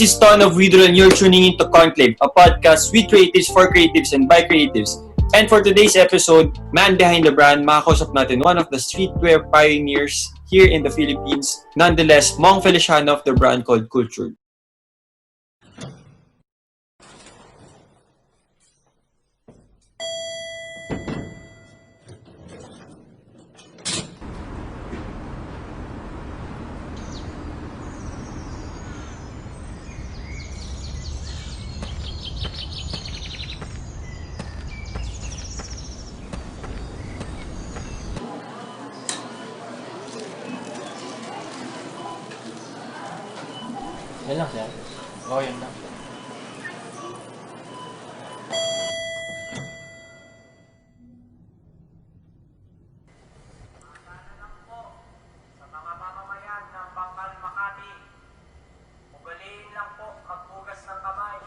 This is Ton of Widro and you're tuning into Conclave, a podcast with creatives for creatives and by creatives. And for today's episode, man behind the brand, makakausap natin one of the streetwear pioneers here in the Philippines. Nonetheless, Mong Feliciano of the brand called Cultured. Yan lang, sir. Oo, yan lang. Sa mga mamamayan ng Bangkal, Makati, ugaliin lang po maghugas ng kamay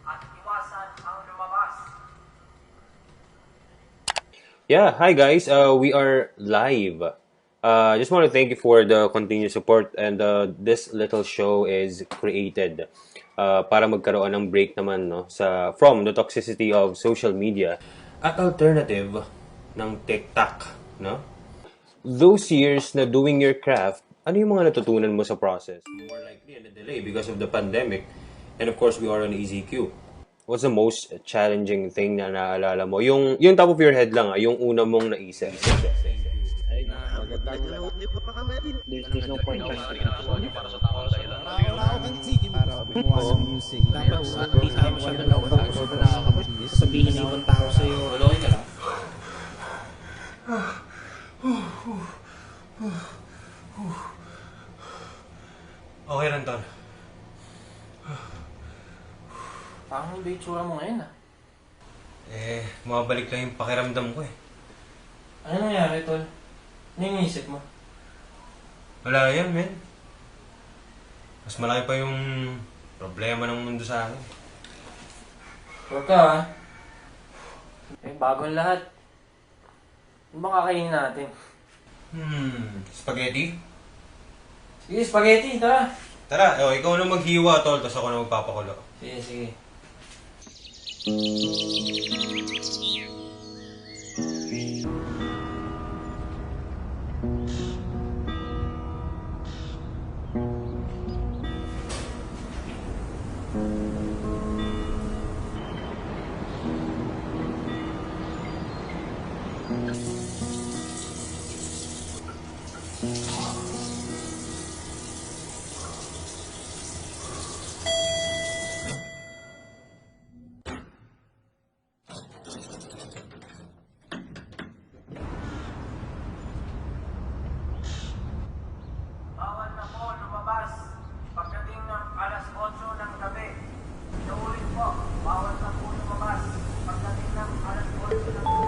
at iwasan ang lumabas. Yeah, hi guys. We are live. Just want to thank you for the continued support and this little show is created para magkaroon ng break naman no from the toxicity of social media at alternative ng TikTok, no? Those years na doing your craft, ano yung mga natutunan mo sa process? More likely a delay because of the pandemic and of course we are on EZQ. What's the most challenging thing na naalala mo? Yung top of your head lang, yung una mong naisip. There's no point trying to para gumawa ng music. Dapat hindi tayo masyado na-focus na sasabihin ng ibang tao sa'yo. Walawin ka lang. Okay lang, Ton. Parang iba yung tsura mo ngayon ah. Mabalik lang yung pakiramdam ko eh. Ano nangyari, Tol? Ano yung isip mo? Wala yan, men. Mas malaki pa yung problema ng mundo sa akin. Huwag ka ah. Bagong lahat. Ano ba kakainin natin? Spaghetti? Sige, spaghetti, tara. Tara, ikaw na maghiwa, Tol, tapos ako na magpapakulo. Sige, sige. Bawal na po lumabas pagdating ng alas 8 ng gabi. Naulit po, bawal na po lumabas pagdating ng alas 8 ng gabi.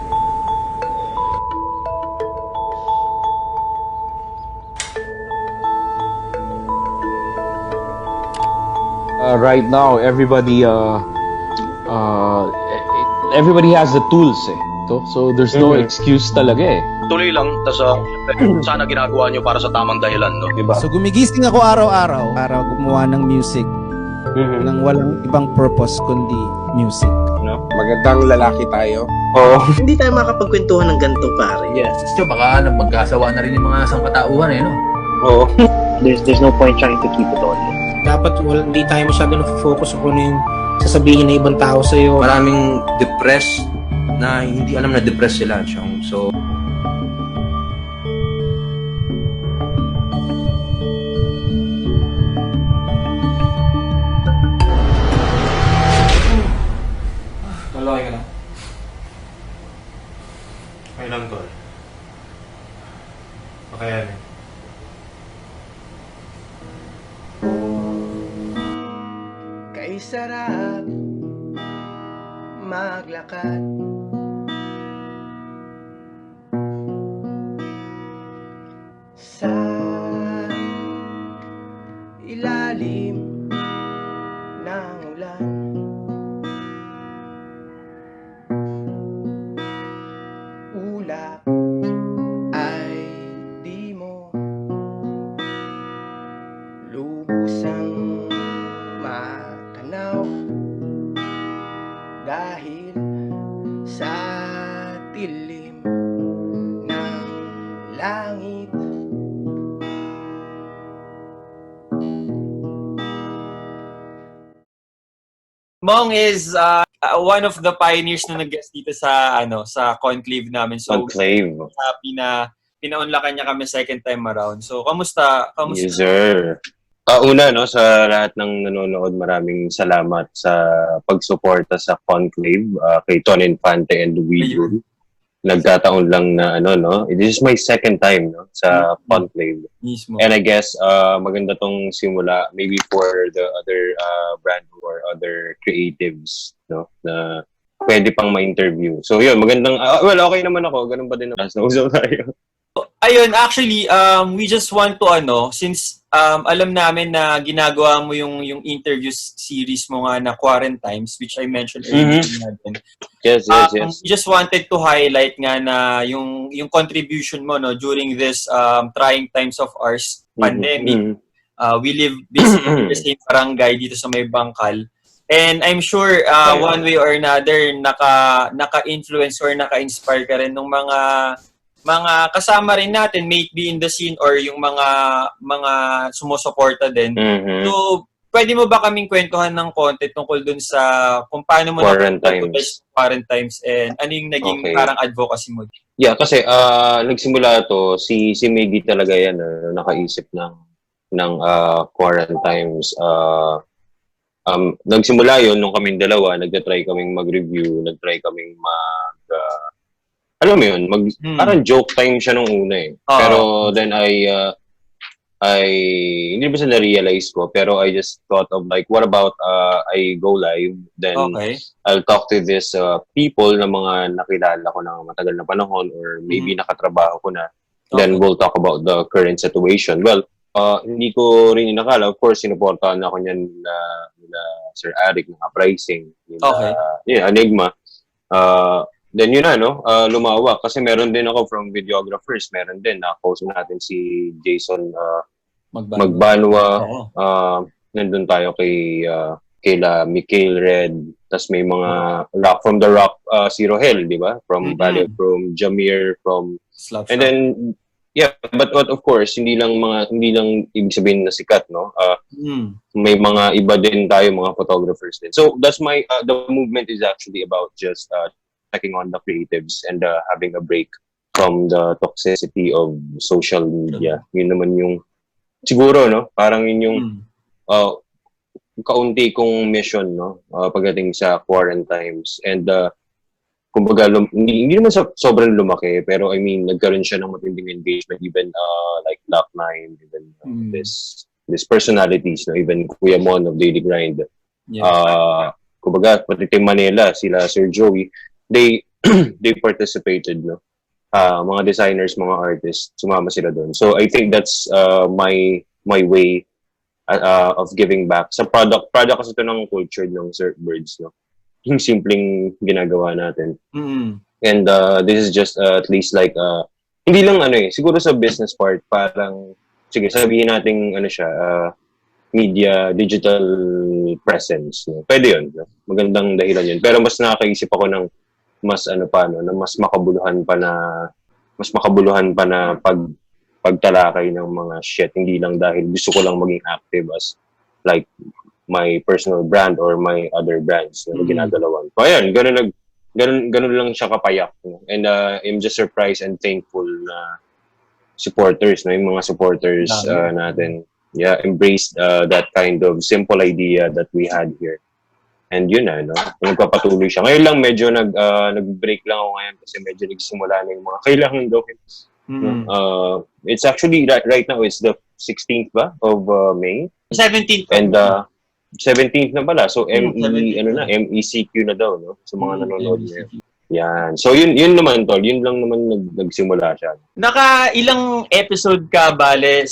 Right now everybody has the tools so there's no excuse talaga tuloy lang, tas sana ginagawa nyo para sa tamang dahilan, no? diba? So gumigising ako araw-araw para gumawa ng music nang walang ibang purpose kundi music. Magandang lalaki tayo. Hindi tayo makapagkwentuhan ng ganito, pare. Yes. So baka magkasawa na rin yung mga sangkatauhan, no? Oo. There's no point trying to keep it all. Dapat hindi tayo masyado na-focus kung ano yung sasabihin ng ibang tao sa'yo. Maraming depressed na hindi alam na depressed sila, Chong. So, Walawin ka lang. Okay lang, Tol. Okay yan eh. Kay sarap maglakad sa ilalim ng ulan. Ulap ay di mo lubusang langit. Mong is one of the pioneers na nag-guest dito sa sa conclave namin. So Conclave. happy na pinaunlakan niya kami second time around. So kamusta? Yes, sir. Una, no, sa lahat ng nanonood, maraming salamat sa pagsuporta sa Conclave kay Ton Infante and Weedrule. Nagkataon lang na this is my second time sa Conclave. Mismo. And I guess maganda tong simula maybe for the other brand or other creatives na pwede pang ma-interview. So yun, magandang okay naman ako, ganun pa din as nausap tayo. Ayun, actually, we just want to since alam namin na ginagawa mo yung interview series mo nga na Quarantimes, which I mentioned earlier natin. Yes. We just wanted to highlight nga na yung contribution mo during this trying times of ours, pandemic. We live basically in the same barangay dito sa may Bangkal. And I'm sure one way or another naka-influence or naka-inspire ka rin ng mga kasama rin natin, may it be in the scene or yung mga sumusuporta din. So, pwede mo ba kaming kwentuhan ng konti tungkol dun sa kung paano mo Quarantimes and ano yung naging parang advocacy mo? Yeah, kasi nagsimula to si Miggy talaga yan nakaisip ng Quarantimes. Nagsimula yon nung kaming dalawa, nagtatry kaming mag-review, nagtry kaming alam mo yun, parang joke time siya nung una eh. Pero then hindi ba sa na-realize ko, pero I just thought of like, what about I go live, then I'll talk to these people na mga nakilala ko na matagal na panahon or maybe nakatrabaho ko na. Then we'll talk about the current situation. Well, hindi ko rin inakala, of course, sinuportahan ako niyan nila Sir Eric ng Uprising, Enigma. Then yun lumawak. Kasi meron din ako from videographers. Meron din. Na-post natin si Jason Magbanwa. Nandun tayo kayla Mikhail Red. Tapos may mga from the Rock, si Rohel, di ba? From from Jamir, from... And then, but of course, hindi lang ibig sabihin na sikat, no? May mga iba din tayo, mga photographers din. So that's the movement is actually about just checking on the creatives and having a break from the toxicity of social media. Yun naman yung, siguro, no? Parang yun yung kaunti kong mission, no? Pagdating sa Quarantimes. And, kumbaga, hindi naman sobrang lumaki, pero I mean, nagkaroon siya ng matinding engagement, even like Lock9, even this personalities, no? Even Kuya Mon of Daily Grind. Kumbaga, pati Team Manila, sila Sir Joey, they participated, no? Mga designers, mga artists, sumama sila doon. So I think that's my way of giving back sa product kasi ito ng culture ng Surf Birds, no? Yung simpleng ginagawa natin. And this is just at least like hindi lang siguro sa business part, parang sige, sabihin nating media, digital presence, no? Pwede yun, no? Magandang dahilan yun. Pero mas nakakaisip ako ng mas na mas makabuluhan pa na pagtalakay ng mga shit, hindi lang dahil gusto ko lang maging active as like my personal brand or my other brands na ginagalawan. So ayan, ganun lang siya kapayak, no? And I'm just surprised and thankful na supporters, no? Yung mga supporters natin embraced that kind of simple idea that we had here. And yun no? Nagpapatuloy siya. Ngayon lang medyo nag-break lang ako ngayon kasi medyo nagsimula na yung mga kailangan gawin. It's actually right now it's the 16th ba of May? 17th. And 17th na pala. So MECQ na daw, no? Sa mga nanonood niya. Yan. So yun naman tol, yun lang naman nagsimula siya. Ilang episode ka bale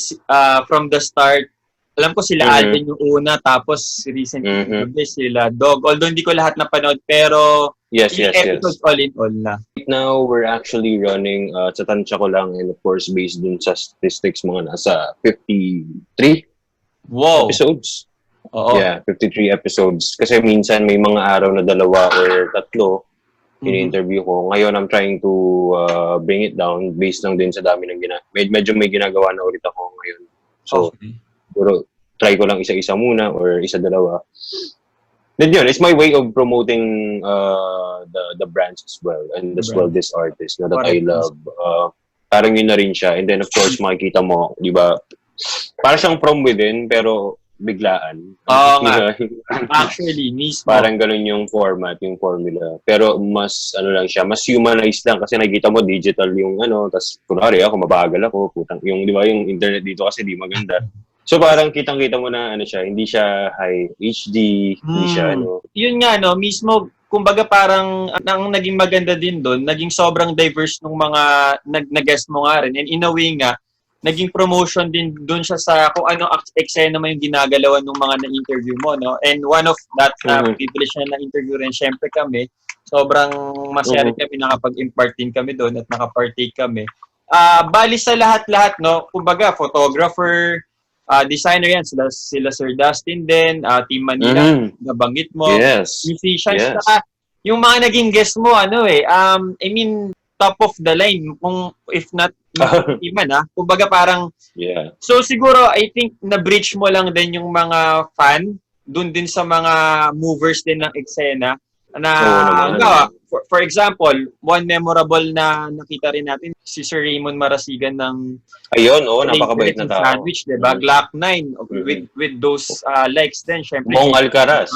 from the start? Alam ko sila Alden yung una, tapos recently sila Dog. Although hindi ko lahat napanood, pero episodes all in all na. Right now, we're actually running, sa tansya ko lang, and of course, based dun sa statistics, mga nasa 53 episodes. Oo. Yeah, 53 episodes. Kasi minsan may mga araw na 2 or 3, ini-interview ko. Ngayon, I'm trying to bring it down based lang din sa dami ng medyo may ginagawa na ulit ako ngayon. So, siguro, try ko lang isa-isa muna or isa-dalawa. Then yun, it's my way of promoting the brands as well and as well this artist na that I love. Parang yun na rin siya. And then of course, makikita mo, di ba, parang siyang from within pero biglaan. Oo nga. Actually, mismo. Parang ganun yung format, yung formula. Pero mas, ano lang siya, mas humanized lang kasi nakikita mo digital yung tas kunwari ako, mabagal ako, putang, yung, di ba, yung internet dito kasi di maganda. So parang kitang-kita mo na siya, hindi siya high HD, hindi siya Yun nga mismo kumbaga parang ang naging maganda din doon, naging sobrang diverse ng mga nag-guest mo nga rin. And in a way nga, naging promotion din doon siya sa kung ano eksena naman yung ginagalawan ng mga na-interview mo, no? And one of that privilege na na-interview rin, syempre kami, sobrang masaya rin kami, nakapag-impart din kami doon at nakapartake kami. Bali sa lahat-lahat, no? Kumbaga, photographer, designer yan, sila Sir Dustin din, Team Manila, nabanggit mo, musicians, saka yung mga naging guest mo, I mean, top of the line, kung if not, iman kumbaga parang, so siguro, I think, na-bridge mo lang din yung mga fan, dun din sa mga movers din ng eksena, na, for example, one memorable na nakita rin natin, si Sir Raymond Marasigan ng napakabait na tao. Sandwich, diba? Glock 9, with those likes din, syempre. Mong Alcaraz.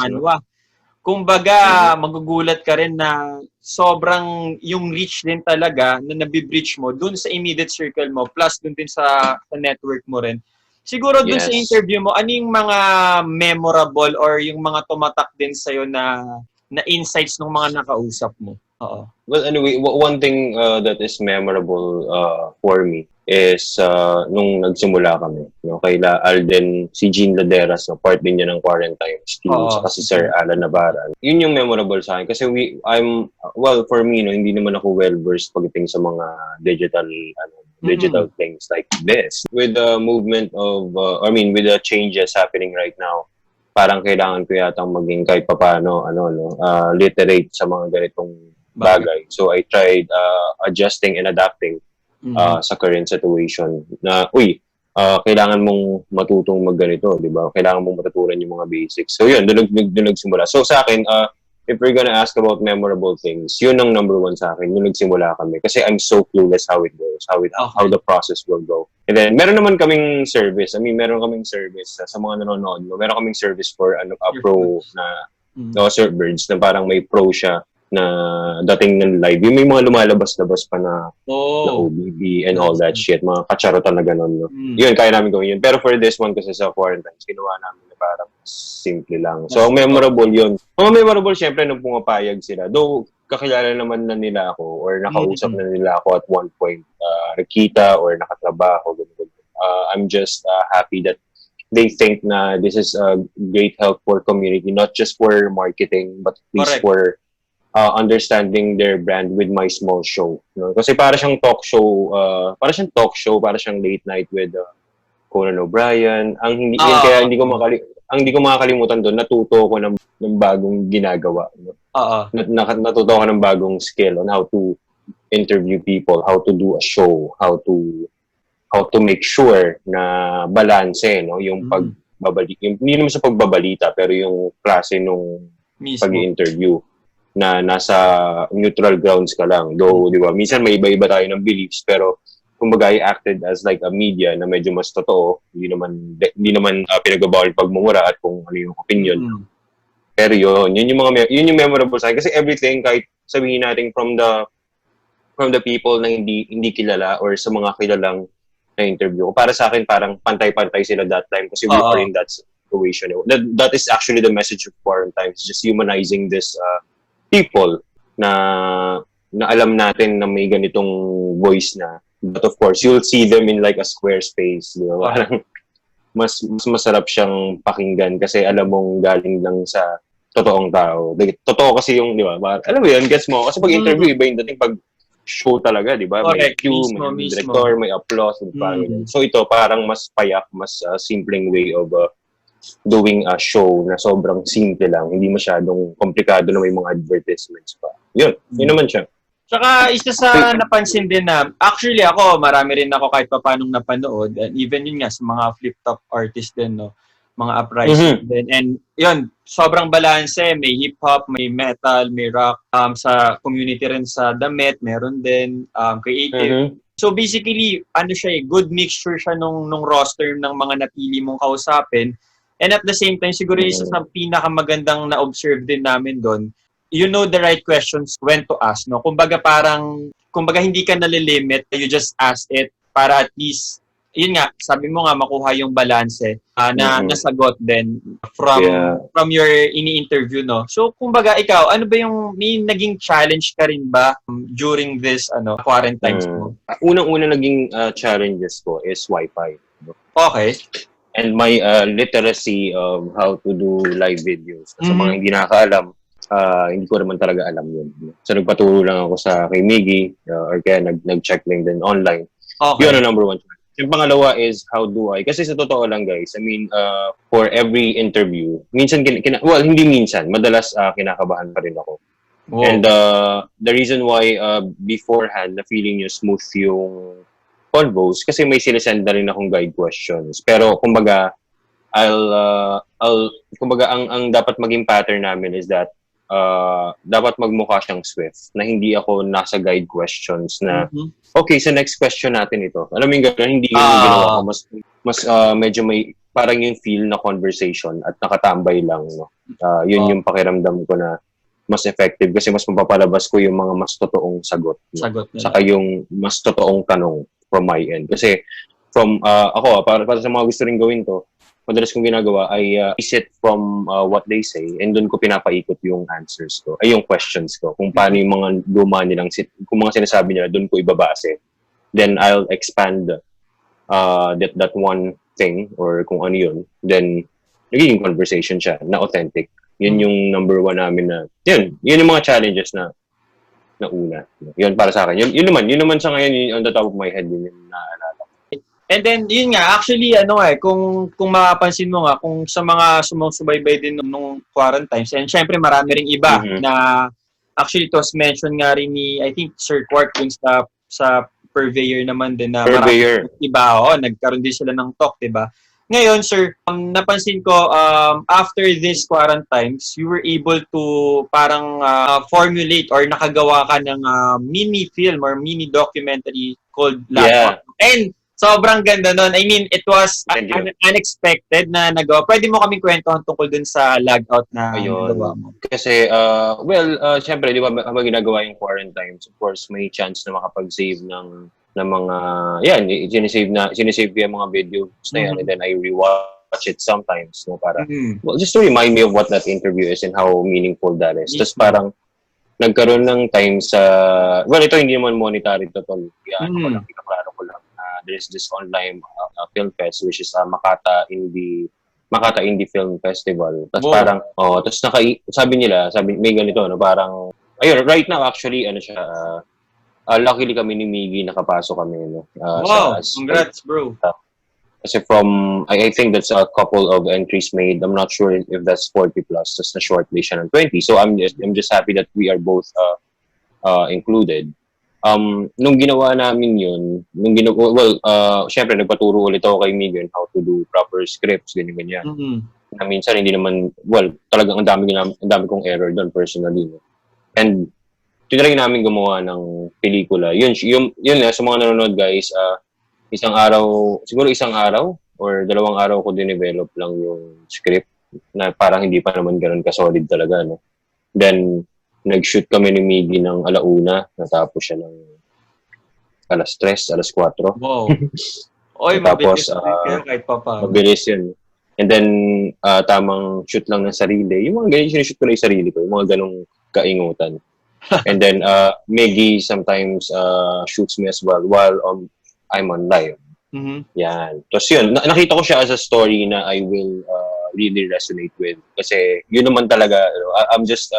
Kumbaga, magugulat ka rin na sobrang yung reach din talaga na nabibreach mo dun sa immediate circle mo, plus dun din sa network mo rin. Siguro dun sa interview mo, ano yung mga memorable or yung mga tumatak din sa'yo na insights ng mga nakausap mo? Well, anyway, one thing that is memorable for me is nung nagsimula kami, kaila Alden, si Jean Laderas, part din niya ng Quarantine team, saka si Sir Alan Navarra. Yun yung memorable sa akin kasi for me, hindi naman ako well-versed pagdating sa mga digital things like this. With the movement of, with the changes happening right now, parang kailangan ko yatang maging kahit papaano, literate sa mga ganitong bagay. So I tried adjusting and adapting sa current situation na, kailangan mong matutong magganito, di ba? Kailangan mong matutunan yung mga basics. So yun, doon nagsimula. So sa akin, if we're gonna ask about memorable things, yun ang number one sa akin, yung nagsimula kami. Kasi I'm so clueless how it goes, how the process will go. And then, meron naman kaming service. Meron kaming service sa mga nanonood. Meron kaming service for a pro na Sir Birds na parang may pro siya na dating ng live. Yung may mga lumalabas-labas pa na OBB and all that shit. Mga kacharotan na gano'n. Yun, kaya namin gawin yun. Pero for this one, kasi sa quarantine, ginawa namin na parang simple lang. So, ang memorable yun. Mga memorable, syempre, nung pumapayag sila. Though, kakilala naman na nila ako or nakausap na nila ako at one point, nakita or nakatrabaho. I'm just happy that they think na this is a great help for community, not just for marketing, but at least for understanding their brand with my small show. Kasi para siyang talk show, para siyang late night with Conan O'Brien. Kaya hindi ko makakalimutan doon, natuto ko ng bagong ginagawa. Natuto ko ng bagong skill on how to interview people, how to do a show, how to make sure na balanse, yung pagbabalita. Hindi naman sa pagbabalita, pero yung klase nung pag-interview na nasa neutral grounds ka lang. Though, di ba, minsan may iba-iba tayo ng beliefs, pero kumbaga I acted as like a media na medyo mas totoo. Hindi naman pinagbabawal pagmumura at kung ano yung opinion. Pero yun yung memorable sa akin. Kasi everything, kahit sabihin natin from the people na hindi kilala or sa mga kilalang na interview ko, para sa akin parang pantay-pantay sila that time kasi we are in that situation. That is actually the message of Quarantine. It's just humanizing this people na alam natin na may ganitong voice na. But of course, you'll see them in like a square space. Di ba? Parang mas masarap siyang pakinggan kasi alam mong galing lang sa totoong tao. Totoo kasi yung, di ba? Alam mo yun, gets mo? Kasi pag interview, iba yung dating pag show talaga, di ba? May cue, may director, may applause. So ito, parang mas payak, mas simpleng way of doing a show na sobrang simple lang, hindi masyadong komplikado na may mga advertisements pa. Yun naman siya. Tsaka isa sa napansin din na, actually ako, marami rin ako kahit pa paanong napanood, and even yun nga sa mga flip-top artist din, no? Mga uprising din. And yun, sobrang balanse, may hip-hop, may metal, may rock, sa community rin sa damit, meron din, creative. So basically, ano siya good mixture siya nung roster ng mga napili mong kausapin. And at the same time, siguro isa sa pinakamagandang na-observe din namin doon, you know the right questions when to ask, no? Kumbaga hindi ka nalilimit, you just ask it para at least, yun nga, sabi mo nga, makuha yung balanse na nasagot din from your ini-interview, no? So, kumbaga, ikaw, ano ba may naging challenge ka rin ba during this quarantines mo? Unang-una naging challenges ko is Wi-Fi. Okay. And my literacy of how to do live videos. Sa mga hindi nakakaalam, hindi ko naman talaga alam yun. So, nagpaturo lang ako kay Miggy, or kaya nag-check lang din online. Okay. Yun ang number one. Yung pangalawa is, how do I? Kasi sa totoo lang, guys, I mean, for every interview, minsan, hindi minsan, madalas kinakabahan pa rin ako. Wow. And the reason why beforehand, na feeling nyo smooth yung convos, kasi may sinesend na rin akong guide questions. Pero, kumbaga, kumbaga, ang dapat maging pattern namin is that dapat magmukha siyang swift, na hindi ako nasa guide questions na okay, so next question natin ito. Alam mo yung gano'n, hindi yun yung ginawa ko. Mas medyo may parang yung feel na conversation at nakatambay lang. No? Yun yung pakiramdam ko na mas effective kasi mas mapapalabas ko yung mga mas totoong sagot. No? Saka yung mas totoong tanong from my end. Kasi ako, para sa mga gusto rin gawin to, madalas kong ginagawa ay is it from what they say, and doon ko pinapaikot yung answers ko, ay yung questions ko, kung paano yung mga luma nilang, kung mga sinasabi nila, doon ko ibabase. Then I'll expand that one thing, or kung ano yun, then nagiging conversation siya, na authentic. Yun yung number one namin na, yun yung mga challenges na una. Yun para sa akin. Yun naman sa ngayon, yun, on the top of my head, yun yung naalala. And then, yun nga, actually, kung mapapansin mo nga, kung sa mga sumusubaybay din nung quarantines, and syempre marami ring iba na, actually, it was mentioned nga rin ni, I think, Sir Quark dun sa Purveyor naman din na marami iba, nagkaroon din sila ng talk, diba? Ngayon, sir, napansin ko, after this quarantines, you were able to parang formulate or nakagawa ka ng mini film or mini documentary called Laptop. And sobrang ganda nun. I mean, it was unexpected na nagawa. Pwede mo kaming kwentuhan tungkol dun sa logout na nagawa mo. Kasi, syempre, di ba, habang ginagawa yung quarantines, of course, may chance na makapag-save ng mga, sinisave yung mga videos na yan, and then I rewatch it sometimes, no, para, just to remind me of what that interview is and how meaningful that is. Tapos parang, nagkaroon ng time ito hindi naman monetary total. Ikaklaro ko lang. There's this online film fest, which is Makata Indie Film Festival. Tapos parang, sabi nila, may ganito, no, parang, ayun, right now, actually, luckily kami ni Miggy, nakapasok kami, no. Wow, congrats, bro. Kasi I think that's a couple of entries made. I'm not sure if that's 40+, that's na shortlist siya ng 20. So I'm just happy that we are both included. Nung ginawa namin yun, syempre nagpaturo ulit ako kay Miggy how to do proper scripts, ganyan. Na minsan hindi naman, talagang ang dami kong error doon personally. No? And tinry namin gumawa ng pelikula. Yun sa mga nanonood, guys, siguro isang araw or 2 araw ko dinevelop lang yung script na parang hindi pa naman ganun ka-solid talaga, no? Then, nag-shoot kami ni Miggy ng 1:00, natapos siya ng 3:00, 4:00. Wow. Oy, tapos, kahit pa pa. Mabilis yun. And then, tamang shoot lang ng sarili. Yung mga ganyan, sinushoot ko na yung sarili ko. Yung mga ganong kaingutan. And then, Miggy sometimes shoots me as well while I'm on live. Yan. Tapos yun, nakita ko siya as a story na I will really resonate with. Kasi yun naman talaga, I'm just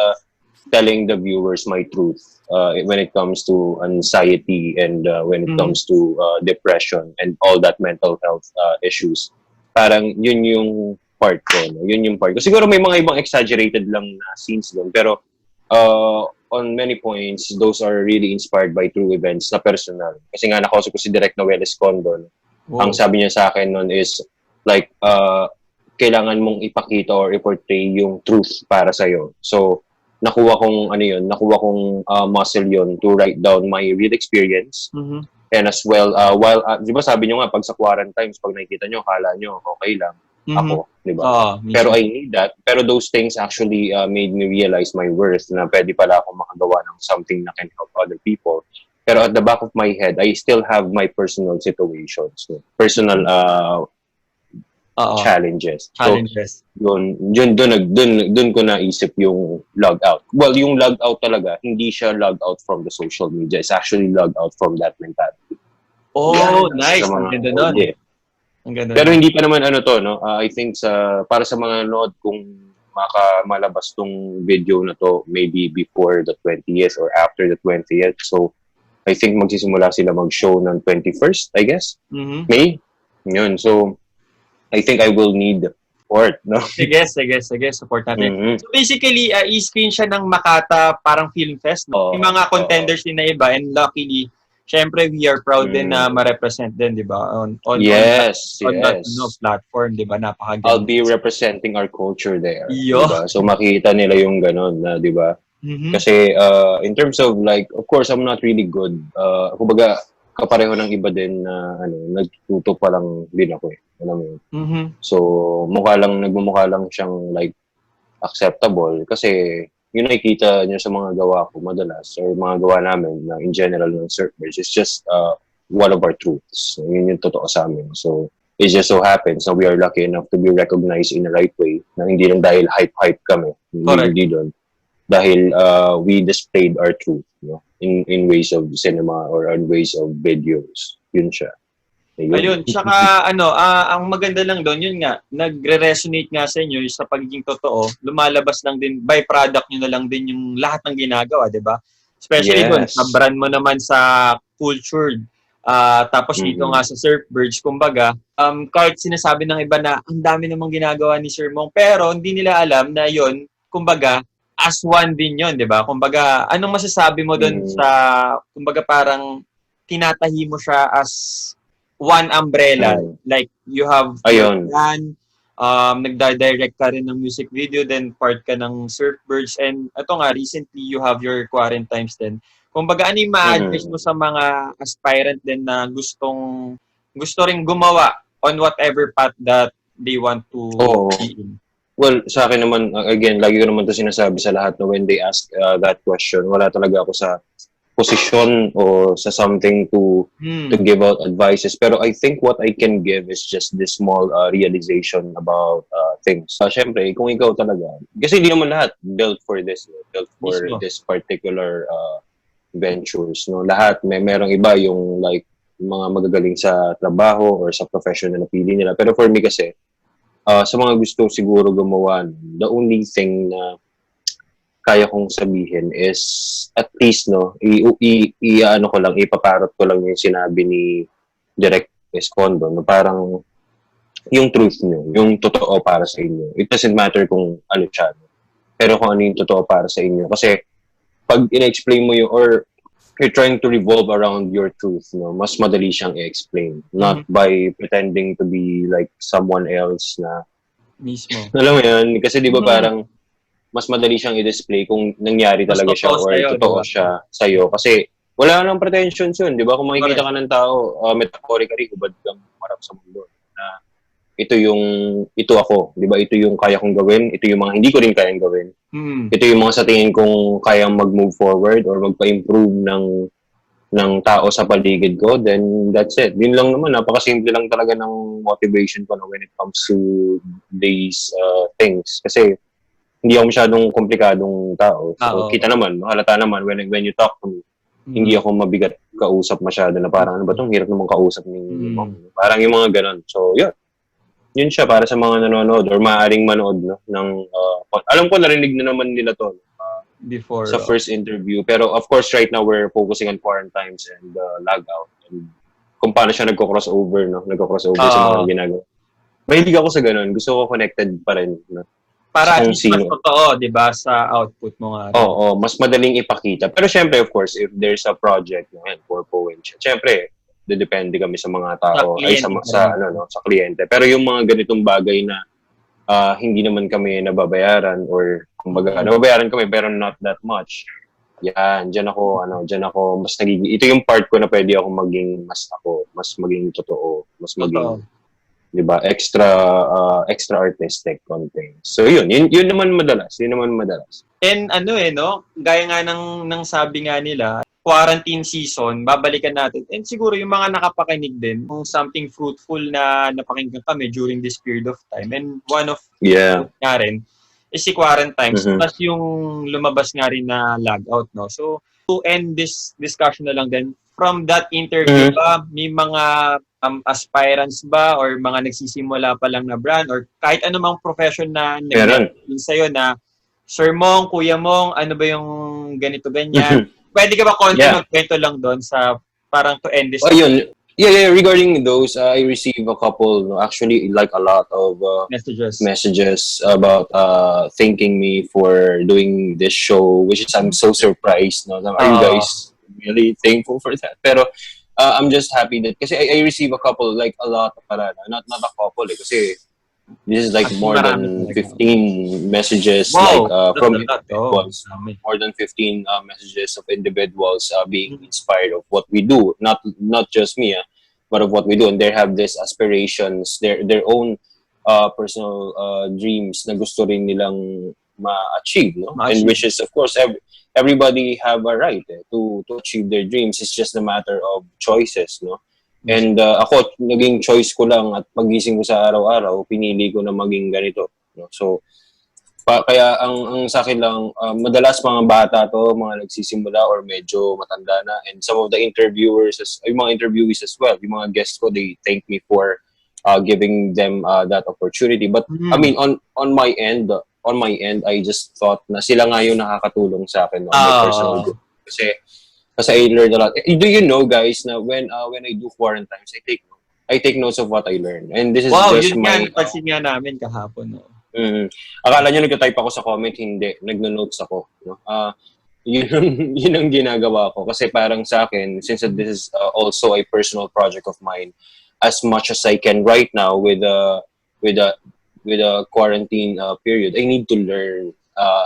telling the viewers my truth when it comes to anxiety and when it comes to depression and all that mental health issues. Parang yun yung part ko. No? Yun yung part ko. Siguro may mga ibang exaggerated lang na scenes doon. Pero on many points, those are really inspired by true events na personal. Kasi nga nakausap ko si Direk Noel Escondo. Ang sabi niya sa akin noon is like, kailangan mong ipakita or i-portray yung truth para sa'yo. So, nakuha kong muscle yon to write down my real experience. And as well, di ba sabi nyo nga, pag sa quarantines, pag nakikita nyo, akala nyo, okay lang. Ako, di ba? Pero I need that. Pero those things actually made me realize my worth na pwede pala ako makagawa ng something na can help other people. Pero at the back of my head, I still have my personal situations, personal challenges. So, dun ko naisip yung log out. Well, yung log out talaga, hindi siya log out from the social media. It's actually log out from that mentality. Nice. Ang ganda nun. Yeah. Pero hindi pa naman no? I think para sa mga nod, kung malabas tong video na to, maybe before the 20th or after the 20th. So, I think magsisimula sila mag-show ng 21st, I guess. May? Yun. So, I think I will need support, no? Sige. Support natin. So basically, i-screen siya ng Makata parang film fest, no? Yung mga contenders din na iba, and luckily, syempre, we are proud din na ma-represent din, di ba? On that platform, di ba? Napakaganda. I'll be representing our culture there. Diba? So makita nila yung ganon na, di ba? Kasi in terms of like, of course, I'm not really good. Kumbaga, kapareho ng iba din na nagtuto pa lang din ako eh. Alam mo yun? So, nagmumukha lang siyang like acceptable kasi yung nakikita niyo sa mga gawa ko madalas or mga gawa namin na in general ng surfers is just one of our truths. Yun yung totoo sa amin. So, it just so happens na we are lucky enough to be recognized in the right way na hindi lang dahil hype kami. Hindi doon. Dahil we displayed our truth, no? In ways of cinema or in ways of videos. Yun siya. Ayun. Tsaka, ang maganda lang doon, yun nga, nagre-resonate nga sa inyo sa pagiging totoo, lumalabas lang din, byproduct nyo na lang din yung lahat ng ginagawa, di ba? Especially doon, sa brand mo naman sa cultured. Tapos dito nga sa Surfbirds, kumbaga, kahit sinasabi ng iba na ang dami namang ginagawa ni Sir Mong, pero hindi nila alam na yun, kumbaga, as one din yun, di ba? Kumbaga, anong masasabi mo doon sa, kumbaga parang tinatahi mo siya as one umbrella. Like, you have plan, nagda-direct ka rin ng music video, then part ka ng Surfbirds, and ito nga, recently, you have your quarantines din. Kumbaga, ano yung ma-advise mo sa mga aspirant din na gusto ring gumawa on whatever path that they want to be in? Well, sa akin naman, again, lagi ko naman ito sinasabi sa lahat na when they ask that question, wala talaga ako sa posisyon o sa something to give out advices. Pero I think what I can give is just this small realization about things. Siyempre, kung ikaw talaga, kasi hindi naman lahat built for this this particular ventures. No? Lahat, merong iba yung like mga magagaling sa trabaho or sa profession na napili nila. Pero for me kasi, sa mga gusto siguro gumawa, the only thing na kaya kong sabihin is at least ipaparot ko lang yung sinabi ni Direk Escondo na parang yung truth nyo, yung totoo para sa inyo. It doesn't matter kung ano siya. Pero kung ano yung totoo para sa inyo. Kasi pag ina-explain mo yung or you're trying to revolve around your truth, mas madali siyang i-explain. Not by pretending to be like someone else na mismo. Alam mo yan? Kasi di ba parang mas madali siyang i-display kung nangyari talaga siya or totoo siya sa'yo. Kasi wala nang pretensions yun. Di ba? Kung makikita ka ng tao, metaphorically, hubad kang marap sa mundo. Na ito ako. Di ba? Ito yung kaya kong gawin. Ito yung mga hindi ko rin kayang gawin. Ito yung mga sa tingin kong kayang mag-move forward or magpa-improve ng tao sa paligid ko, then that's it. Yun lang naman, napakasimple lang talaga ng motivation ko when it comes to these things. Kasi hindi ako masyadong komplikadong tao. So, kita naman, halata naman when you talk to me, hindi ako mabigat kausap masyado na parang ano ba itong hirap naman kausap ni Mom. Parang yung mga ganun. So, yun siya para sa mga nanonood or maaaring manood ng alam ko narinig na naman nila to before sa first interview, pero of course right now we're focusing on quarantines and lag out and kung paano siya nagko-crossover sa mga ginagawa. mahilig ako sa ganun. Gusto ko connected pa rin. No? Para at Kung least mas sino. totoo, di ba, sa output mo nga. Oo, mas madaling ipakita. Pero syempre, of course, if there's a project na yan, for poem siya, syempre, depende kami sa mga tao, Sa ay sa, kliyente sa, pa rin. ano, no, sa kliyente. Pero yung mga ganitong bagay na hindi naman kami nababayaran or kumbaga, nababayaran kami pero not that much. Yan, diyan ako mas nagiging, ito yung part ko na pwede ako maging mas maging totoo, mas maging, Totoo. 'di ba, extra artistic content. So yun naman madalas. And no, gaya nga ng sabi nga nila, quarantine season, babalikan natin. And siguro yung mga nakapakinig din, kung something fruitful na napakinggan kami during this period of time. And one of Yeah. nga rin is si Quarantines, Mhm. plus yung lumabas nga rin na logout, no? So, to end this discussion na lang din, from that interview ba, may mga aspirants ba or mga nagsisimula pa lang na brand or kahit anumang profession na Meron. nag-message sa'yo na Sir Mong, Kuya Mong, ano ba yung ganito ganyan? Pwede ka ba konti Yeah. magkwento lang doon sa parang to end this? Oh, yun. Yeah. Regarding those, I received a couple, no, actually, like a lot of messages about thanking me for doing this show, which is I'm so surprised. No, are you guys really thankful for that? Pero I'm just happy that kasi I receive a couple, like a lot, not a couple, kasi this is like more than 15 messages, like from individuals, more than 15 messages of individuals being inspired of what we do, not just me, but of what we do, and they have these aspirations, their own personal dreams na gusto rin nilang ma-achieve, no? And which is, of course, everybody have a right to achieve their dreams. It's just a matter of choices, no? And ako, naging choice ko lang at pagising ko sa araw-araw, pinili ko na maging ganito, no? So, kaya ang sa akin lang, madalas mga bata to, mga nagsisimula or medyo matanda na, and some of the interviewers, yung mga interviewees as well, yung mga guests ko, they thank me for giving them that opportunity. But I mean, on my end, I just thought na sila nga yung nakakatulong sa akin on my personal growth. Kasi I learned a lot. Do you know, guys, na when I do quarantines, I take notes of what I learn. And this is just yun my... nga, pansin nga namin kahapon. No? Akala nyo nagtatype ako sa comment, hindi. Nagno-notes ako. No? Yun ang ginagawa ko. Kasi parang sa akin, since this is also a personal project of mine, as much as I can right now with a quarantine period, I need to learn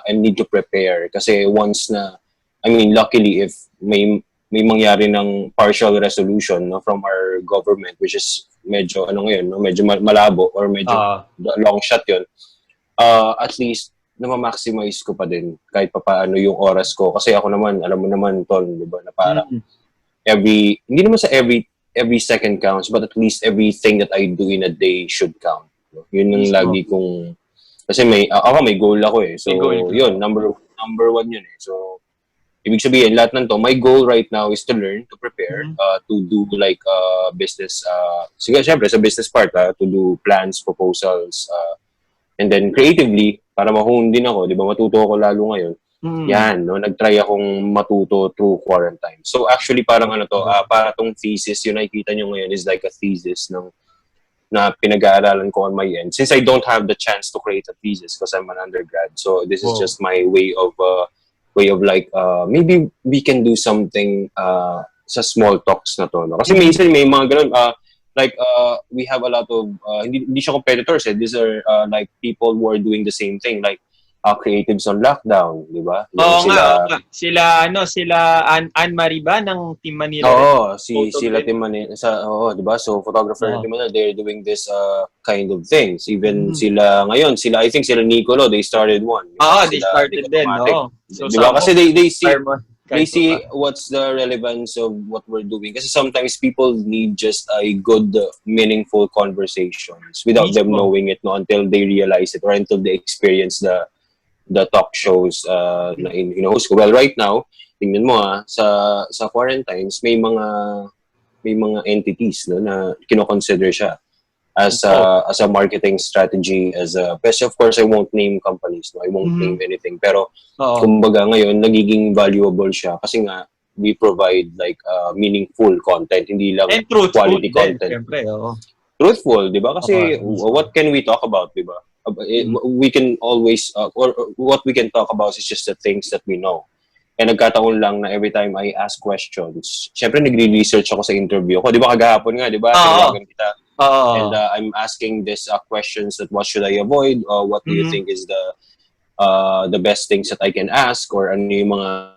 and need to prepare. Kasi once na, I mean, luckily, if may mangyari ng partial resolution, no, from our government, which is medyo ngayon, no, medyo malabo or medyo long shot yun, at least na-maximize ko pa din kahit pa paano yung oras ko. Kasi ako naman, alam mo naman, Tol, di ba, na parang hindi naman sa every second counts, but at least everything that I do in a day should count. No? Yun yung lagi kong, kasi may goal ako eh. So, yun, number one yun eh. So, ibig sabihin, lahat ng to, my goal right now is to learn, to prepare, to do like business, sige, syempre sa business part, to do plans, proposals, and then creatively, para ma-hone din ako, di ba, matuto ako lalo ngayon. Yan, no, nag-try akong matuto through quarantine. So actually, parang para tong thesis, yun nakikita nyo ngayon is like a thesis na pinag-aaralan ko on my end. Since I don't have the chance to create a thesis because I'm an undergrad, so this is just my way of like, maybe we can do something sa small talks na to. No? Kasi minsan may mga ganun, like, we have a lot of, hindi siya competitors. These are like people who are doing the same thing, like creatives on lockdown, di ba? Sila Anne-Marie ba ng Team Manila? Sila Team Manila. Di ba? So, photographer ng Team Manila, they're doing this kind of things. Even sila ngayon, I think sila Nicolo, they started one. They started din, no? So, di ba? Kasi they see what's the relevance of what we're doing. Kasi sometimes people need just a good, meaningful conversations without them knowing it, no, until they realize it or until they experience the talk shows na in-host ko. Well, right now, tingnan mo sa quarantines, may mga entities, no, na kino-consider siya as a marketing strategy, best, of course, I won't name companies, no, I won't name anything, pero kumbaga ngayon nagiging valuable siya kasi nga we provide like meaningful content, hindi lang quality content. Siyempre, truthful, di ba? Kasi Okay. what can we talk about, di ba? We can always, or what we can talk about is just the things that we know. And nagkataon lang na every time I ask questions, syempre nagre-research ako sa interview ko. Di ba kagahapon nga, di ba? Oo. Tinawagan kita. Oo. And I'm asking these questions that what should I avoid? What do you think is the best things that I can ask? Or ano yung mga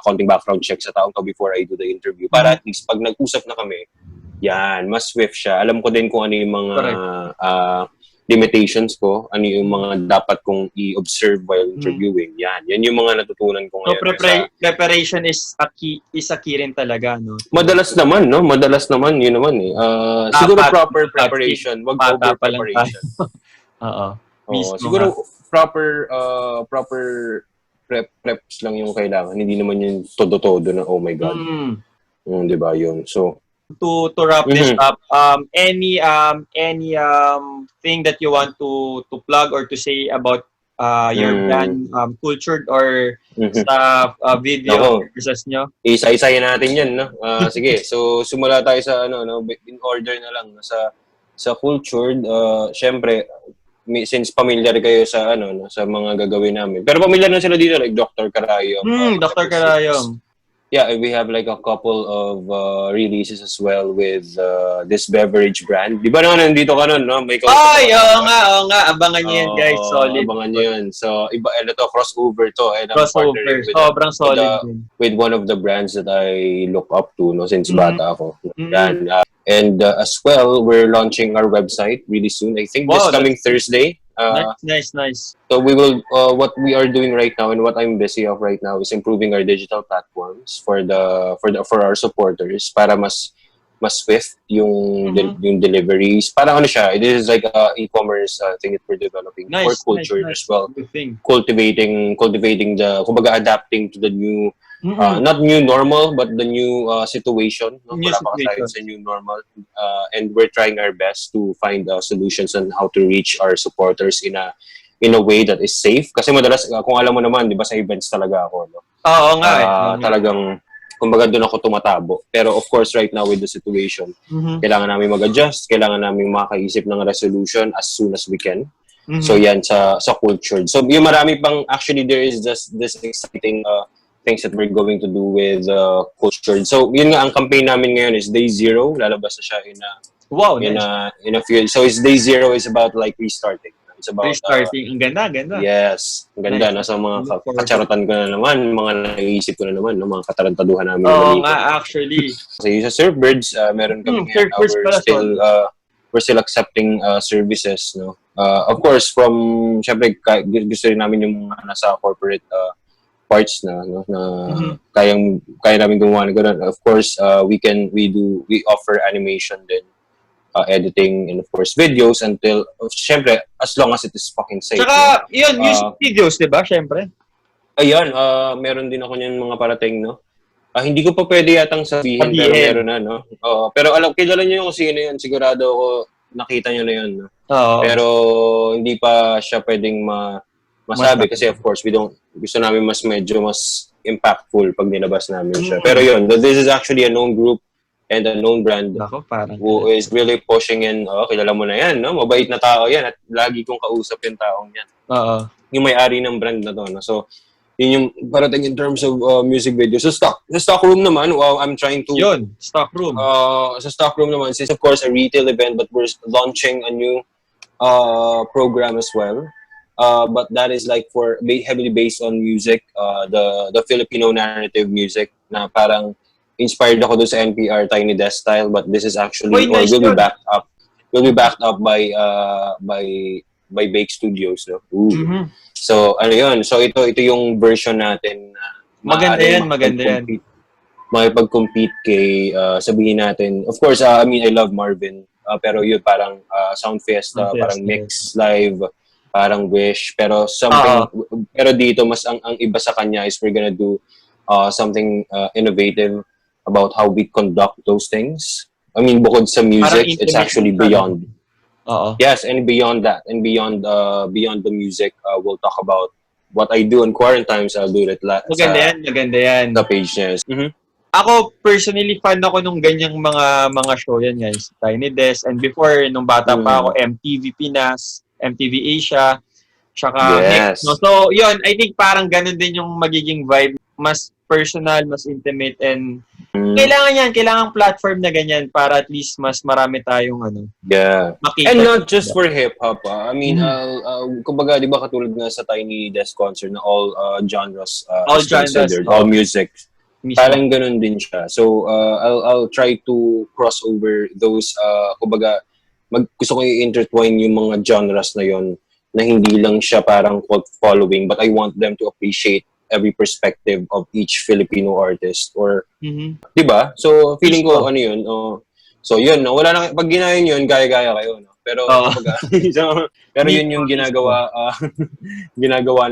konting background check sa taong to before I do the interview. Para at least pag nag-usap na kami, yan, mas swift siya. Alam ko din kung ano yung mga limitations ko, ano yung mga dapat kong i-observe while interviewing. Yan yung mga natutunan ko So, ngayon. preparation is a key rin talaga, no? Madalas naman, yun naman eh. Siguro proper preparation, wag over Bata pa lang preparation. Oo. Oo, Mismo siguro proper preps lang yung kailangan. Hindi naman yung todo-todo na oh my god. Di ba yun? So to wrap this up, any thing that you want to plug or to say about your brand, Cultured, or sa video process nyo? Isa-isahin natin yan, no? Sige, so sumula tayo sa in order na lang sa Cultured. Syempre, since familiar kayo sa sa mga gagawin namin. Pero familiar na sila dito like Dr. Karayom. Dr. Karayom. Yeah, we have like a couple of releases as well with this beverage brand. Di ba naman nandito ka nun, no? May Ay, oo nga. Abangan nyo yan, guys. Solid. Abangan nyo yun. So, crossover to. And Crossover. Sobrang solid din. With one of the brands that I look up to, no, since bata ako. Yan. And as well, we're launching our website really soon. I think this coming Thursday. Nice. So we will, what we are doing right now and what I'm busy of right now is improving our digital platforms for our supporters para mas swift yung deliveries. Parang siya, it is like a e-commerce thing that we're developing for Culture as well. Cultivating kumbaga adapting to the new, not new normal, but the new situation. No? New situation. Sa new normal. And we're trying our best to find solutions on how to reach our supporters in a way that is safe. Kasi madalas, kung alam mo naman, di ba sa events talaga ako, no? Oo nga Talagang, kumbaga doon ako tumatabo. Pero of course, right now with the situation, kailangan namin mag-adjust, kailangan namin makaisip ng resolution as soon as we can. So yan, sa Cultured. So yung marami pang, actually there is just this exciting things that we're going to do with Cultured. So yun nga, ang campaign namin ngayon is Day Zero. Lalabas na siya in a few. So Day Zero is about like restarting. It's about restarting. Ang ganda. Yes. Ang ganda. Nasa mga kacharutan ko na naman, mga naisip ko na naman, no? Mga katarantaduhan namin. Oo nga, actually. So yung sa Surfbirds, meron kami ngayon. We're still accepting services, no? Of course, syempre, gusto rin namin yung mga nasa corporate parts na, no? Na kaya namin gumawa na gano'n. Of course, we offer animation din. Editing and of course videos until syempre as long as it is fucking safe. Saka yun, music videos, di ba? Syempre. Ayan, meron din ako niyan mga parating, no? Hindi ko pa pwede yatang sabihin, pero meron na, no? Pero kilala niyo kung sino yun. Sigurado ako nakita niyo na yun, no? Pero hindi pa siya pwedeng masabi kasi of course gusto namin mas impactful pag nilabas namin siya. Pero yun, this is actually a known group and a known brand who is really pushing in, kilala mo na yan, no? Mabait na tao yan at lagi kong kausap yung taong yan. Yung may-ari ng brand na to, no? So, yun yung parating in terms of music video. So, sa Stockroom naman, I'm trying to... Yun, Stockroom. Sa Stockroom naman, since of course a retail event, but we're launching a new program as well. But that is like heavily based on music, the Filipino narrative music na parang inspired ako doon sa NPR Tiny Desk Style, but this is actually will be backed up by Bake Studios, no? So ano yun, so ito yung version natin maganda yan. Makipag-compete kay sabihin natin, of course, I love Marvin, pero yun parang Sound Fiesta, parang Mix Live, parang Wish, pero pero dito mas ang iba sa kanya is we're gonna do something innovative about how we conduct those things. Bukod sa music, it's actually beyond. Yes, and beyond that, and beyond the music, we'll talk about what I do in quarantines. I'll do it Maganda yan. The page niya. Ako, personally, fan ako nung ganyang mga show yan, guys. Tiny Desk. And before, nung bata pa ako, MTV Pinas, MTV Asia, tsaka Yes. Hex. No? So, yun, I think parang ganun din yung magiging vibe. Mas personal, mas intimate, and kailangan platform na ganyan para at least mas marami tayong Yeah. makita. And not just for hip-hop. I mean, kumbaga, di ba katulad nga sa Tiny Desk concert na all genres All is genres, considered, oh. all music. Mismo. Parang ganun din siya. So, I'll try to cross over those, kumbaga, gusto ko i-intertwine yung mga genres na yon na hindi lang siya parang cult following, but I want them to appreciate every perspective of each Filipino artist. Or, di ba? So, feeling ko, ano yun, so yun, no? Wala na, pag ginayon yun, gaya-gaya kayo, no? Pero, kumbaga, so, pero yun yung ginagawa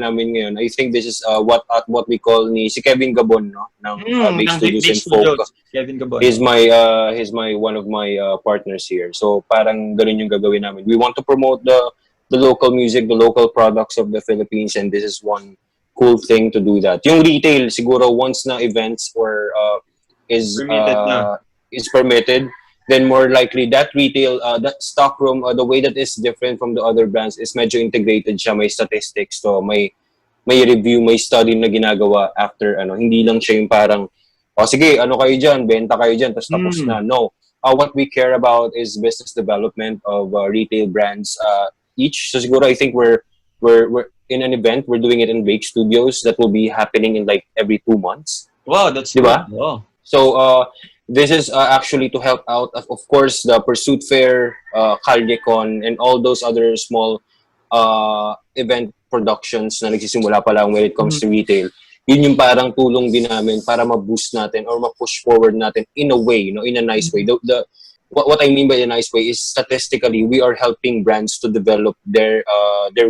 namin ngayon. I think this is what we call ni si Kevin Gabon, no, ng Big Studios and Folk. Kevin Gabon. He's my one of my partners here. So parang ganun yung gagawin namin. We want to promote the local music, the local products of the Philippines, and this is one cool thing to do that. Yung retail siguro once na events or is permitted, then more likely that retail, that stockroom, the way that is different from the other brands is medyo integrated siya, may statistics to, may review, may study na ginagawa after, hindi lang siya yung parang, sige, kayo dyan, benta kayo dyan, tapos na. No. What we care about is business development of retail brands each. So siguro I think we're in an event, we're doing it in Bake Studios that will be happening in like every 2 months. Wow, that's diba? Good. Wow. So, this is actually to help out, of course, the Pursuit Fair, CalieCon, and all those other small event productions na nagsisimula pa lang when it comes to retail. Yun yung parang tulong din namin para ma-boost natin or ma-push forward natin in a way, in a nice way. What I mean by a nice way is statistically, we are helping brands to develop their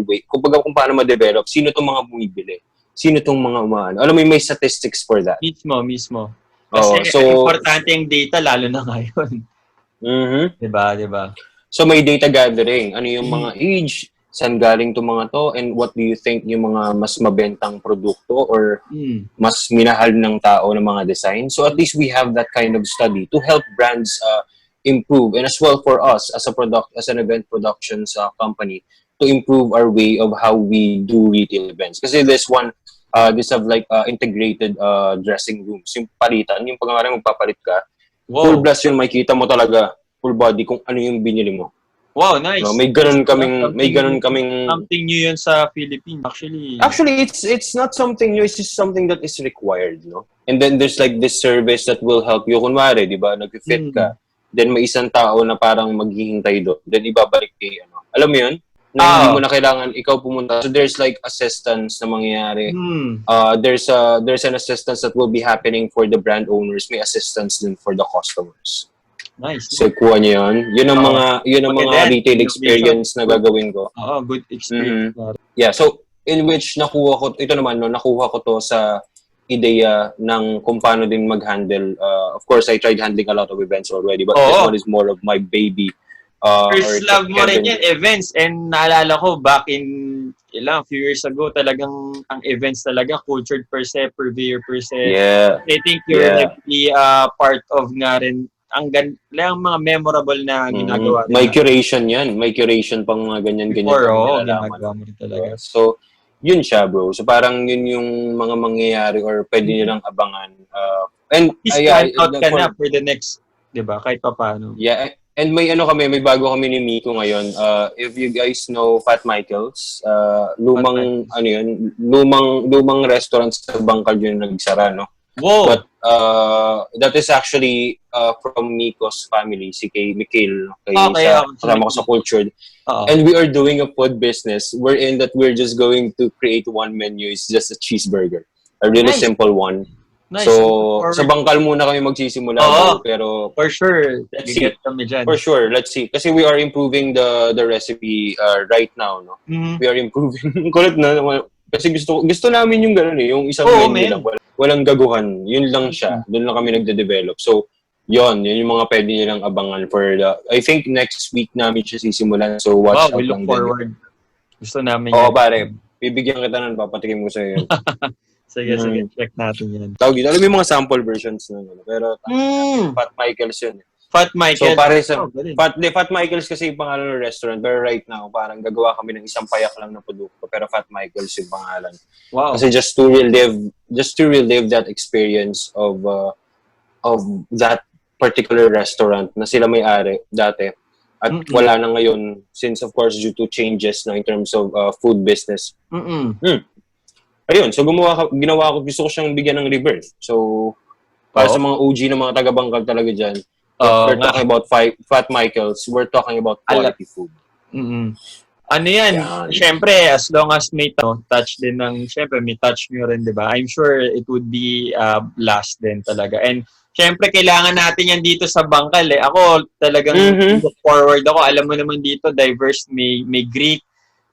way. Kung paano ma-develop, sino itong mga bumibili? Sino itong mga umaano? Alam mo, may statistics for that. Mismo. Kasi importante yung data, lalo na ngayon. Diba? So may data gathering. Ano yung mga age, saan galing itong mga to, and what do you think yung mga mas mabentang produkto or mas minahal ng tao ng mga design? So at least we have that kind of study to help brands improve, and as well for us as an event productions company, to improve our way of how we do retail events. Kasi this have like integrated dressing rooms. Yung palitan, yung pag-aarang magpapalit ka, full blast yun, makikita mo talaga full body kung ano yung binili mo. Wow, nice. May ganun kaming something new yun sa Philippines. Actually it's not something new, it's just something that is required, no? And then there's like this service that will help you. Kunwari, di ba, nag-fit ka, then may isang tao na parang maghihintay doon, then ibabalik kay alam mo yun? Na hindi mo na kailangan ikaw pumunta. So there's like assistance na mangyayari. There's an assistance that will be happening for the brand owners. May assistance din for the customers. Nice. So kuha niyo yun. Yun ang mga retail experience na gagawin ko. Good experience. Yeah, so in which nakuha ko to sa ideya ng kung paano din mag-handle. Of course, I tried handling a lot of events already, but this one is more of my baby. First love mo rin yan, events. And naalala ko, back in few years ago, talagang ang events talaga, cultured per se, purveyor per se. Yeah. I think you're definitely part of nga rin, ang mga memorable na ginagawa. May curation yan. May curation pang mga ganyan-ganyan. Ginagawa mo rin talaga. So, yun siya, bro. So, parang yun yung mga mangyayari or pwede nilang abangan. And out ka na for the next, di ba? Kahit pa paano. Yeah. And may bago kami ni Miko ngayon. If you guys know Fat Michael's, lumang restaurant sa Bangkal yun nagsara, no? Wow. But that is actually from Miko's family, si kay Mikhail, kasama ko sa Cultured. And we are doing a food business. We're in that we're just going to create one menu. It's just a cheeseburger. A really simple one. Nice. So, sa Bangkal muna kami magsisimula. Pero for sure. Let's see. For sure. Let's see. Kasi we are improving the recipe right now, no? We are improving. Kulit na. Kasi gusto namin yung gano'n yung isang menu lang. Walang gaguhan. Yun lang siya. Doon lang kami nagde-develop. So, yun yung mga pwede nilang abangan for I think next week namin siya sisimulan. So, watch out lang. We look forward. Gusto namin pare. Bibigyan kita nun, papatikim ko sa'yo yun. Sige, check natin yan. Tawag dito. Alam mo yung mga sample versions na ano. Pero Fat Michael's yun. Fat Michael. So, pare sa... galing. Fat Michael's kasi yung pangalan ng restaurant. Pero right now, parang gagawa kami ng isang payak lang na produkto. Pero Fat Michael's yung pangalan. Wow. Kasi just to relive that experience of that particular restaurant na sila may-ari dati. At wala na ngayon since, of course, due to changes na in terms of food business. Ayun, so ginawa ko, gusto ko siyang bigyan ng rebirth. So, para sa mga OG na mga taga-Bangkal talaga dyan, we're talking about Fat Michael's, we're talking about quality food. Ano yan? Siyempre, as long as may touch din ng, siyempre, may touch nyo rin, di ba? I'm sure it would be last din talaga. And, siyempre, kailangan natin yan dito sa Bangkal, eh. Ako, talagang look forward ako. Alam mo naman dito, diverse, may Greek,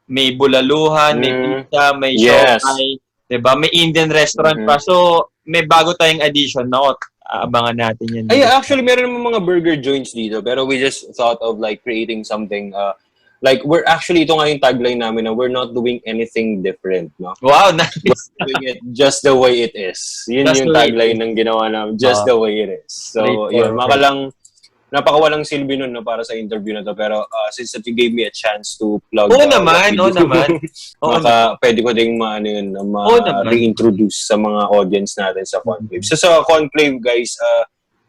may bulaluhan, may pizza, may siomai, diba? May Indian restaurant pa. So, may bago tayong addition na abangan natin yan. Ay, actually, meron naman mga burger joints dito. Pero we just thought of like creating something, like we're actually, ito nga yung tagline namin na we're not doing anything different, no? Wow, nice. We're doing it just the way it is. Yun Just yung the way tagline ng ginawa namin, just the way it is. So, yun, napakawalang silbi nun no, para sa interview na to. Pero since that you gave me a chance to plug Oo naman. pwede ko ding reintroduce sa mga audience natin sa Conclave. So sa Conclave, guys,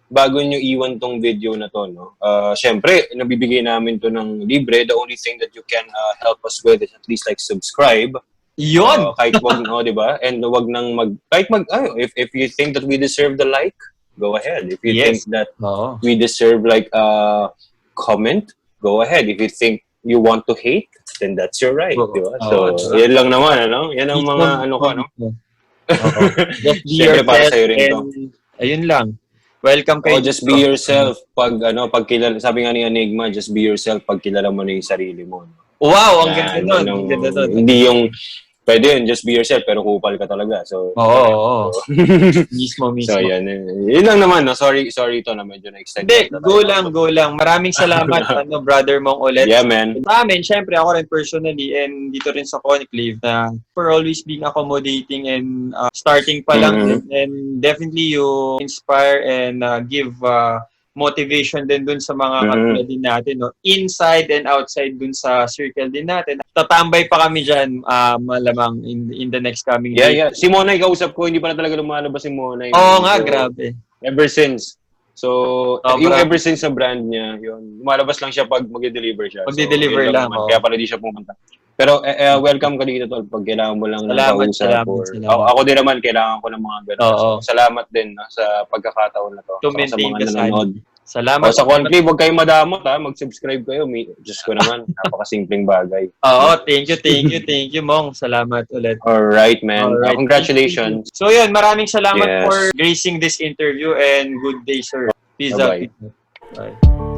bago nyo iwan tong video na to, no? Syempre, nabibigay namin to ng libre. The only thing that you can help us with is at least like subscribe. Yun! Kahit wag, no, di ba? And wag nang if you think that we deserve the like, go ahead. If you think that we deserve like comment, go ahead. If you think you want to hate, then that's your right. Diba? So, yan lang naman, ano? Yan ang mga ano ko, no? Just be Siyempre, para yourself sa'yo rin to. Ayun lang. Welcome kayo. Just be yourself. Pag kilala, sabi nga ni Enigma, just be yourself pag kilala mo na yung sarili mo. Wow, ang ganda nun. Hindi yung pwede yun, just be yourself, pero kupal ka talaga. So, mismo. So, yan. Yun lang naman, no? Sorry ito na medyo na-extend. Hindi, go lang. Maraming salamat, brother mong ulit. Yeah, man. Sa amin, syempre, ako rin personally, and dito rin sa Conclave, na for always being accommodating and starting pa lang, and definitely you inspire and give motivation din dun sa mga katulad din natin, no? Inside and outside dun sa circle din natin. Tatambay pa kami dyan, malamang in the next coming days. Yeah. Si Monay, kausap ko, hindi pa na talaga lumalabas si Monay. Oo nga, grabe. Ever since. So, yung ever since sa brand niya, yun, lumalabas lang siya pag mag-deliver siya. Mag-deliver lang. Kaya pala di siya pumunta. Pero welcome ka dito, tol. Pag kailangan mo lang Salamat. Ako din naman, kailangan ko ng mga ganun. So, salamat din sa pagkakataon na to. To maintain ka sa nanonood. Salamat. Sa Conclave, huwag kayong madamot, ha. Mag-subscribe kayo. Diyos ko naman, napakasimpleng bagay. Thank you, Mong. Salamat ulit. Alright, man. Congratulations. So yun, maraming salamat for gracing this interview and good day, sir. Peace out. Bye-bye. Bye.